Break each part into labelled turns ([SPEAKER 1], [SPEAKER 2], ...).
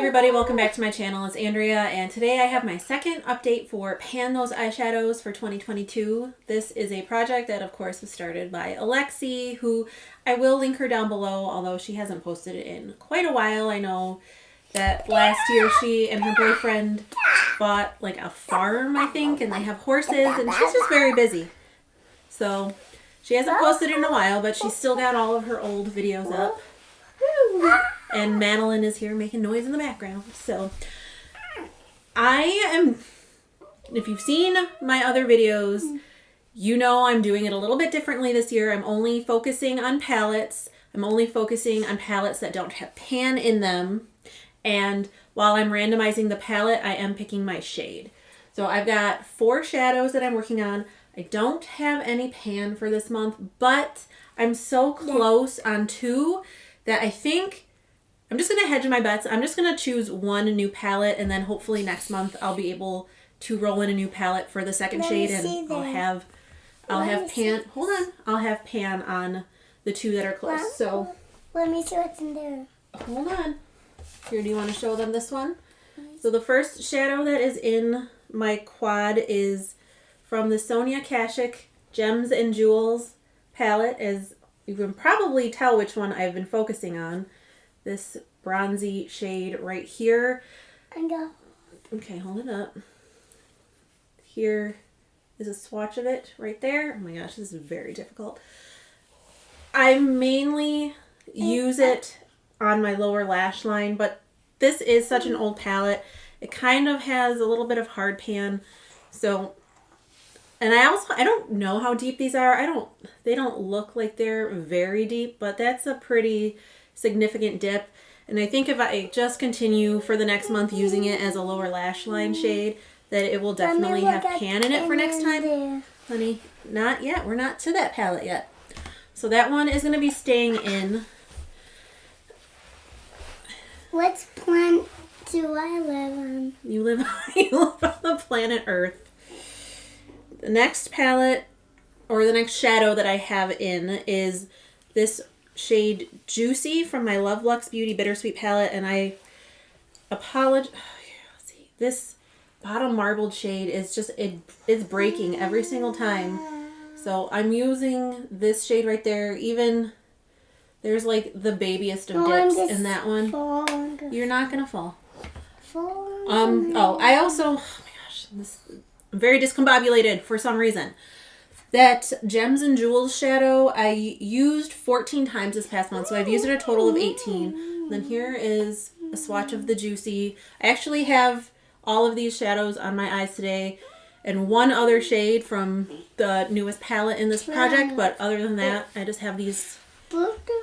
[SPEAKER 1] everybody, welcome back to my channel. It's Andrea, and today I have my second update for Pan Those Eyeshadows for 2022. This is a project that of course was started by Alexy, who I will link her down below, although she hasn't posted it in quite a while. I know that last year she and her boyfriend bought like a farm, I think, and they have horses, and she's just very busy. So she hasn't posted in a while, but she's still got all of her old videos up. And Madeline is here making noise in the background. So if you've seen my other videos, you know I'm doing it a little bit differently this year. I'm only focusing on palettes. I'm only focusing on palettes that don't have pan in them. And while I'm randomizing the palette, I am picking my shade. So I've got 4 shadows that I'm working on. I don't have any pan for this month, but I'm so close on 2 that I think I'm just going to hedge my bets. I'm just going to choose one new palette, and then hopefully next month I'll be able to roll in a new palette for the second shade, and I'll have pan. Hold on. I'll have pan on the 2 that are close. So
[SPEAKER 2] let me see what's in there.
[SPEAKER 1] Hold on. Here, do you want to show them this one? So the first shadow that is in my quad is from the Sonia Kashuk Gems and Jewels palette. As you can probably tell which one I've been focusing on. This bronzy shade right here. Okay, hold it up. Here is a swatch of it right there. Oh my gosh, this is very difficult. I mainly use it on my lower lash line, but this is such an old palette. It kind of has a little bit of hard pan. So, and I don't know how deep these are. They don't look like they're very deep, but that's a pretty significant dip. And I think if I just continue for the next month using it as a lower lash line shade, that it will definitely have pan in it for next time. Honey, not yet. We're not to that palette yet. So that one is going to be staying in.
[SPEAKER 2] What planet do I live on?
[SPEAKER 1] You live on the planet Earth. The next palette, or the next shadow that I have in, is this shade Juicy from my Love Luxe Beauty Bittersweet palette, and I apologize. Let's see. This bottom marbled shade is just, it's breaking every single time. So I'm using this shade right there. Even there's like the babyest of dips in that one. You're not gonna fall. I also, oh my gosh, I'm very discombobulated for some reason. That Gems and Jewels shadow I used 14 times this past month, so I've used it a total of 18. Then here is a swatch of the Juicy. I actually have all of these shadows on my eyes today, and one other shade from the newest palette in this project, but other than that, I just have these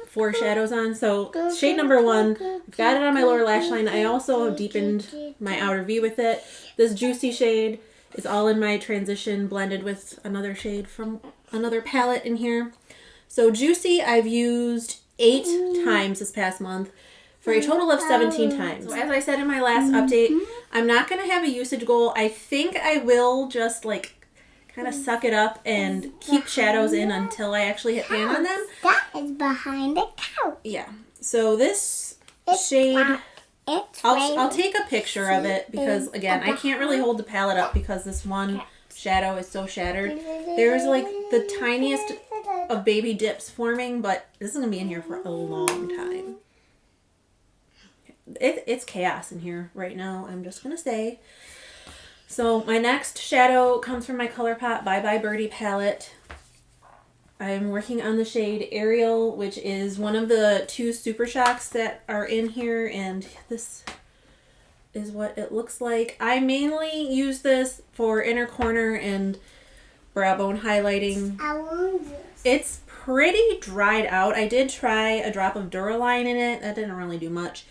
[SPEAKER 1] 4 shadows on. So shade number 1, I've got it on my lower lash line. I also deepened my outer V with it. This Juicy shade is all in my transition, blended with another shade from another palette in here. So Juicy I've used 8 times this past month for a total of 17 times. So as I said in my last update, I'm not going to have a usage goal. I think I will just like kind of suck it up and keep shadows in until I actually hit pan on them.
[SPEAKER 2] That is behind the couch.
[SPEAKER 1] Yeah. So this shade, I'll take a picture of it because, again, I can't really hold the palette up because this one shadow is so shattered. There's like the tiniest of baby dips forming, but this is going to be in here for a long time. It's chaos in here right now, I'm just going to say. So my next shadow comes from my ColourPop Bye Bye Birdie palette. I'm working on the shade Ariel, which is one of the 2 Super Shocks that are in here, and this is what it looks like. I mainly use this for inner corner and brow bone highlighting.
[SPEAKER 2] I want this.
[SPEAKER 1] It's pretty dried out. I did try a drop of Duraline in it. That didn't really do much.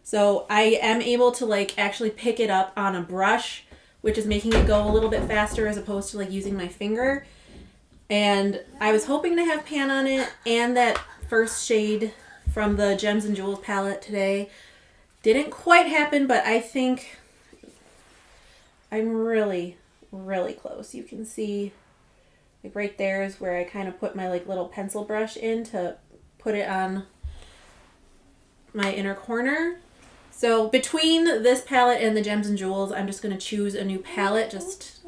[SPEAKER 1] So I am able to like actually pick it up on a brush, which is making it go a little bit faster as opposed to like using my finger. And I was hoping to have pan on it, and that first shade from the Gems and Jewels palette today didn't quite happen, but I think I'm really, really close. You can see like right there is where I kind of put my like little pencil brush in to put it on my inner corner. So between this palette and the Gems and Jewels, I'm just going to choose a new palette just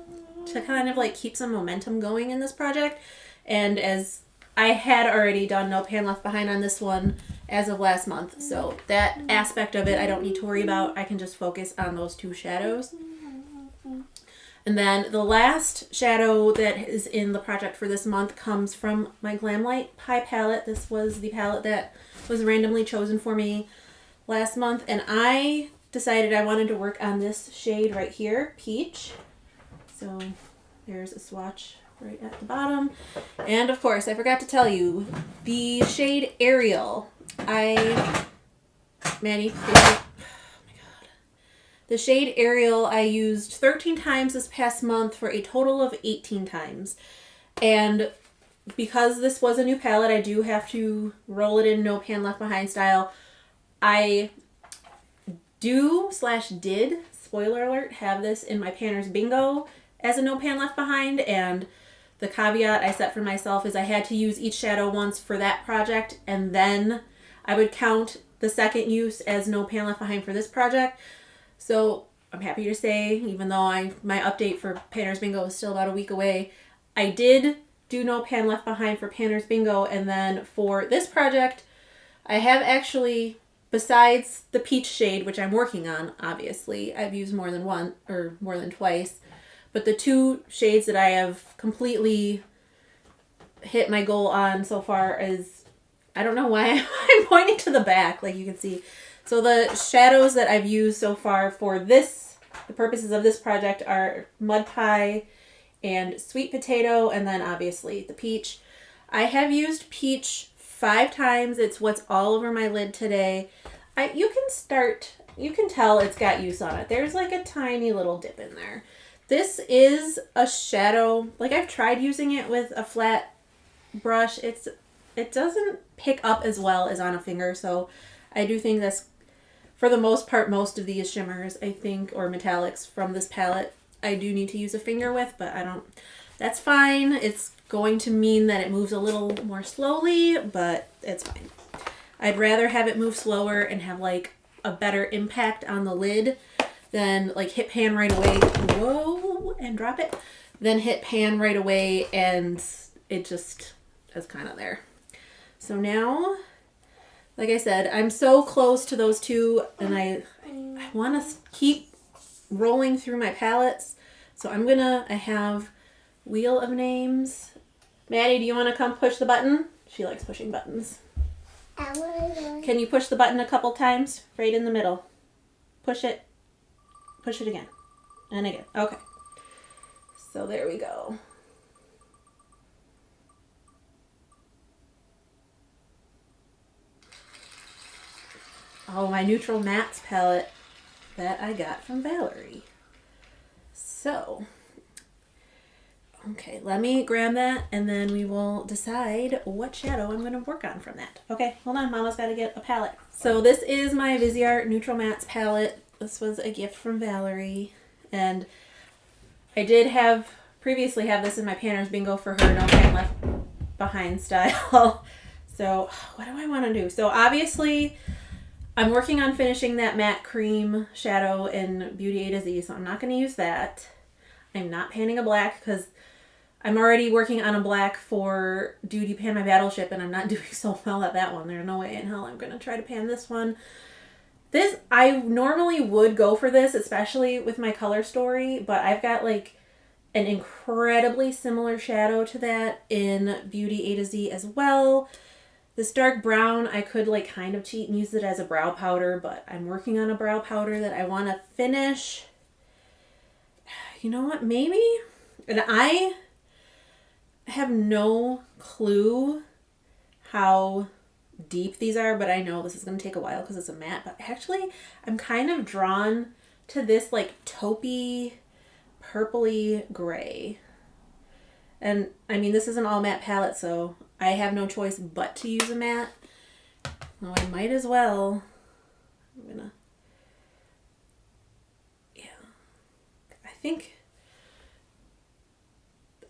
[SPEAKER 1] to kind of like keep some momentum going in this project. And as I had already done No Pan Left Behind on this one as of last month, so that aspect of it I don't need to worry about. I can just focus on those two shadows. And then the last shadow that is in the project for this month comes from my Glamlight Pie palette. This was the palette that was randomly chosen for me last month, and I decided I wanted to work on this shade right here, Peach. So there's a swatch right at the bottom. And of course, I forgot to tell you, the shade Ariel. Maddie, the shade Ariel I used 13 times this past month for a total of 18 times. And because this was a new palette, I do have to roll it in No Pan Left Behind style. I did, spoiler alert, have this in my Panner's Bingo as a No Pan Left Behind, and the caveat I set for myself is I had to use each shadow once for that project, and then I would count the second use as No Pan Left Behind for this project. So I'm happy to say, even though my update for Panner's Bingo is still about a week away, I did do No Pan Left Behind for Panner's Bingo, and then for this project, I have actually, besides the peach shade, which I'm working on, obviously, I've used more than one, or more than twice, but the two shades that I have completely hit my goal on so far is, I don't know why I'm pointing to the back, like you can see. So the shadows that I've used so far for this, the purposes of this project, are Mud Pie and Sweet Potato, and then obviously the peach. I have used peach 5 times. It's what's all over my lid today. You can tell it's got use on it. There's like a tiny little dip in there. This is a shadow, like I've tried using it with a flat brush. It doesn't pick up as well as on a finger, so I do think that's, for the most part, most of these shimmers, I think, or metallics from this palette, I do need to use a finger with, but that's fine. It's going to mean that it moves a little more slowly, but it's fine. I'd rather have it move slower and have like a better impact on the lid than like hit pan right away, whoa, and drop it, then hit pan right away and it just is kind of there. So now, like I said, I'm so close to those two, and I want to keep rolling through my palettes. So I have Wheel of Names. Maddie, do you want to come push the button? She likes pushing buttons. Can you push the button a couple times? Right in the middle. Push it. Push it again. And again. Okay. So there we go. Oh, my Neutral Mattes palette that I got from Valerie. So, okay, let me grab that and then we will decide what shadow I'm going to work on from that. Okay, hold on, Mama's got to get a palette. So this is my Viseart Neutral Mattes palette. This was a gift from Valerie, and I did previously have this in my Panner's Bingo for her No Pan Left Behind style. So what do I want to do? So obviously I'm working on finishing that matte cream shadow in Beauty A to Z, so I'm not going to use that. I'm not panning a black because I'm already working on a black for Duty Pan My Battleship, and I'm not doing so well at that one. There's no way in hell I'm going to try to pan this one. I normally would go for this, especially with my color story, but I've got like an incredibly similar shadow to that in Beauty A to Z as well. This dark brown, I could like kind of cheat and use it as a brow powder, but I'm working on a brow powder that I want to finish. You know what? Maybe, and I have no clue how deep these are, but I know this is going to take a while because it's a matte, but actually I'm kind of drawn to this like taupey, purpley gray. And I mean, this is an all matte palette, so I have no choice but to use a matte. Well, I might as well.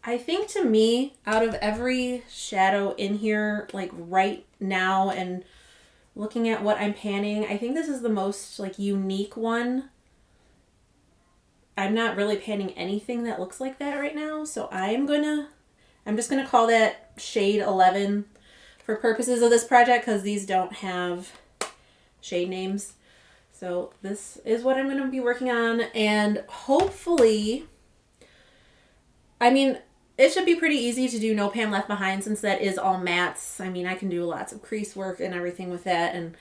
[SPEAKER 1] I think to me, out of every shadow in here, like right now and looking at what I'm panning, I think this is the most like unique one. I'm not really panning anything that looks like that right now, so I'm just gonna call that shade 11 for purposes of this project because these don't have shade names. So this is what I'm gonna be working on, and hopefully, I mean, it should be pretty easy to do No Pan Left Behind since that is all mattes. I mean, I can do lots of crease work and everything with that, and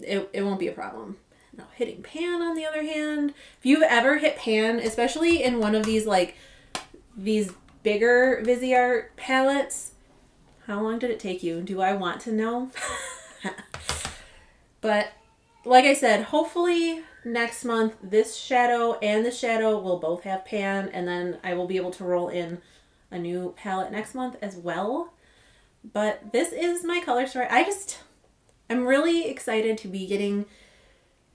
[SPEAKER 1] it won't be a problem. Now, hitting pan, on the other hand, if you've ever hit pan, especially in one of these, like, these bigger Viseart palettes, how long did it take you? Do I want to know? But, like I said, hopefully next month, this shadow and this shadow will both have pan, and then I will be able to roll in a new palette next month as well. But this is my color story. I'm really excited to be getting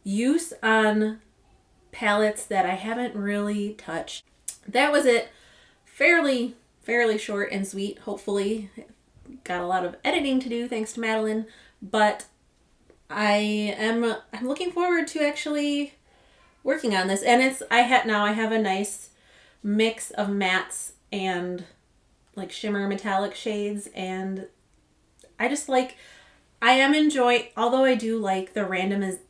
[SPEAKER 1] use on palettes that I haven't really touched. That was it. Fairly short and sweet, hopefully. Got a lot of editing to do thanks to Madeline, but I'm looking forward to actually working on this. And I have a nice mix of mattes and like shimmer metallic shades, and I am enjoying, although I do like the randomization,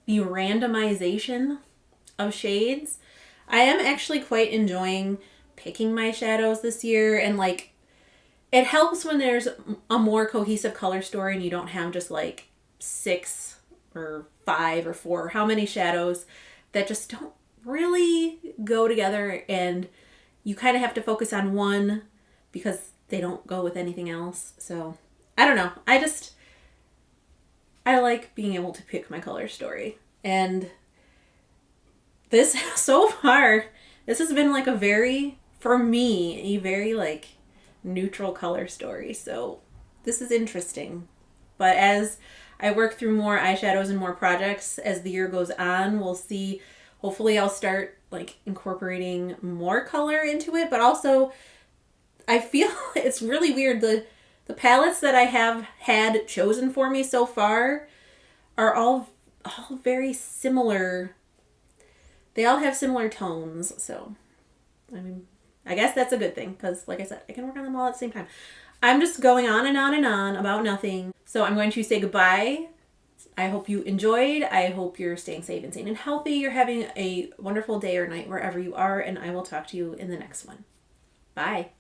[SPEAKER 1] the randomization of shades. I am actually quite enjoying picking my shadows this year, and like it helps when there's a more cohesive color story and you don't have just like 6 or 5 or 4, how many shadows that just don't really go together, and you kind of have to focus on one because they don't go with anything else. So I don't know. I like being able to pick my color story. And this, so far, this has been like a very like neutral color story. So this is interesting. But as I work through more eyeshadows and more projects as the year goes on, we'll see. Hopefully I'll start like incorporating more color into it, but also I feel it's really weird. The palettes that I have had chosen for me so far are all very similar. They all have similar tones, so I mean, I guess that's a good thing because, like I said, I can work on them all at the same time. I'm just going on and on and on about nothing, so I'm going to say goodbye. I hope you enjoyed. I hope you're staying safe and sane and healthy. You're having a wonderful day or night wherever you are, and I will talk to you in the next one. Bye.